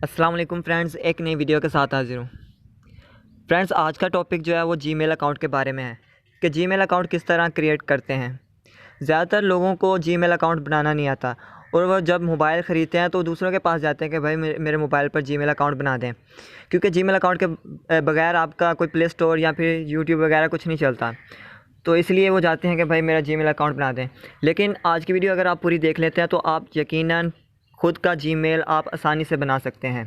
अस्सलाम वालेकुम फ्रेंड्स, एक नई वीडियो के साथ हाजिर हूँ। फ्रेंड्स, आज का टॉपिक जो है वो जीमेल अकाउंट के बारे में है कि जीमेल अकाउंट किस तरह क्रिएट करते हैं। ज़्यादातर लोगों को जीमेल अकाउंट बनाना नहीं आता और वो जब मोबाइल ख़रीदते हैं तो दूसरों के पास जाते हैं कि भाई मेरे मोबाइल पर जीमेल अकाउंट बना दें, क्योंकि जीमेल अकाउंट के बगैर आपका कोई प्ले स्टोर या फिर यूट्यूब वगैरह कुछ नहीं चलता। तो इसलिए वो चाहते हैं कि भाई मेरा जीमेल अकाउंट बना दें। लेकिन आज की वीडियो अगर आप पूरी देख लेते हैं तो आप यकीनन खुद का जीमेल आप आसानी से बना सकते हैं।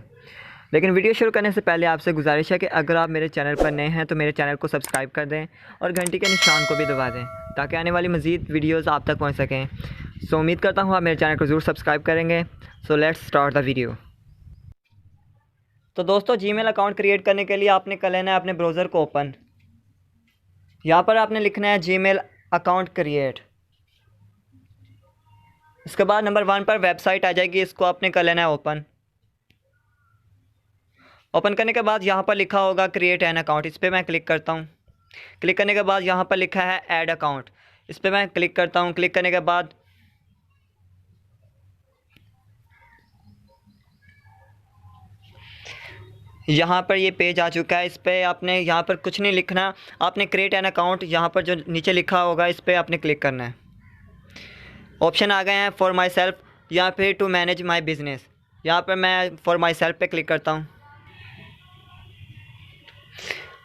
लेकिन वीडियो शुरू करने से पहले आपसे गुजारिश है कि अगर आप मेरे चैनल पर नए हैं तो मेरे चैनल को सब्सक्राइब कर दें और घंटी के निशान को भी दबा दें ताकि आने वाली मज़ीद वीडियोस आप तक पहुंच सकें। सो उम्मीद करता हूं आप मेरे चैनल को ज़रूर सब्सक्राइब करेंगे। So let's start the video. तो दोस्तों, जीमेल अकाउंट क्रिएट करने के लिए आपने कर लेना है अपने ब्राउज़र को ओपन। यहाँ पर आपने लिखना है जीमेल अकाउंट क्रिएट। इसके बाद नंबर 1 पर वेबसाइट आ जाएगी, इसको आपने कर लेना है ओपन। ओपन करने के बाद यहाँ पर लिखा होगा क्रिएट एन अकाउंट, इस पर मैं क्लिक करता हूँ। क्लिक करने के बाद यहाँ पर लिखा है ऐड अकाउंट, इस पर मैं क्लिक करता हूँ। क्लिक करने के बाद यहाँ पर ये पेज आ चुका है। इस पर आपने यहाँ पर कुछ नहीं लिखना, आपने क्रिएट एन अकाउंट यहाँ पर जो नीचे लिखा होगा इस पर आपने क्लिक करना है। ऑप्शन आ गए हैं फॉर माई सेल्फ या फिर टू मैनेज माई बिज़नेस। यहाँ पर मैं फॉर माई सेल्फ पे क्लिक करता हूँ।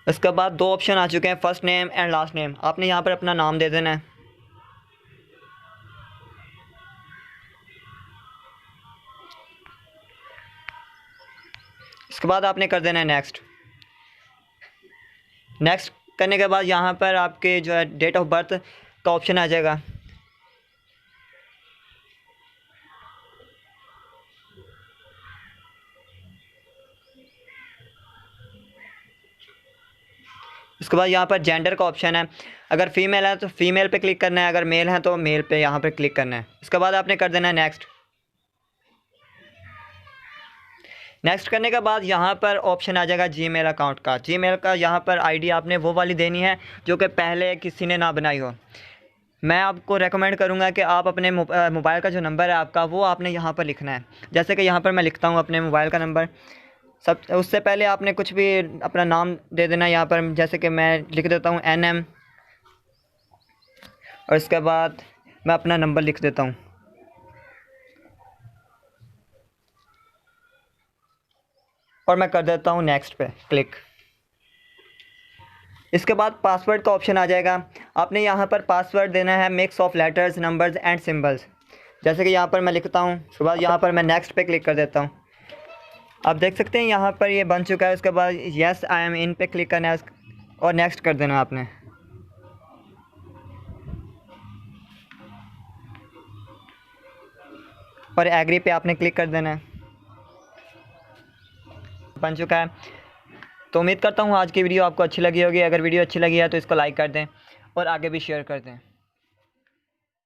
इसके बाद 2 ऑप्शन आ चुके हैं, first name and last name. आपने यहाँ पर अपना नाम दे देना है। इसके बाद आपने कर देना है नेक्स्ट। नेक्स्ट करने के बाद यहाँ पर आपके जो है डेट ऑफ बर्थ का ऑप्शन आ जाएगा। इसके बाद यहाँ पर जेंडर का ऑप्शन है, अगर फीमेल है तो फीमेल पे क्लिक करना है, अगर मेल है तो मेल पे यहाँ पर क्लिक करना है। इसके बाद आपने कर देना है नेक्स्ट। नेक्स्ट करने के बाद यहाँ पर ऑप्शन आ जाएगा जीमेल अकाउंट का। जीमेल का यहाँ पर आईडी आपने वो वाली देनी है जो कि पहले किसी ने ना बनाई हो। मैं आपको रेकमेंड करूँगा कि आप अपने मोबाइल का जो नंबर है आपका वो आपने यहाँ पर लिखना है। जैसे कि यहाँ पर मैं लिखता हूँ अपने मोबाइल का नंबर। सब उससे पहले आपने कुछ भी अपना नाम दे देना है यहाँ पर, जैसे कि मैं लिख देता हूँ NM और इसके बाद मैं अपना नंबर लिख देता हूँ और मैं कर देता हूँ नेक्स्ट पे क्लिक। इसके बाद पासवर्ड का ऑप्शन आ जाएगा। आपने यहाँ पर पासवर्ड देना है mix of letters, numbers and symbols. जैसे कि यहाँ पर मैं लिखता हूँ, उसके बाद यहाँ पर मैं नेक्स्ट पे क्लिक कर देता हूँ। आप देख सकते हैं यहाँ पर ये बन चुका है। उसके बाद येस आई एम इन पे क्लिक करना है और नेक्स्ट कर देना है आपने। और एग्री पे आपने क्लिक कर देना है। बन चुका है। तो उम्मीद करता हूँ आज की वीडियो आपको अच्छी लगी होगी। अगर वीडियो अच्छी लगी है तो इसको लाइक कर दें और आगे भी शेयर कर दें।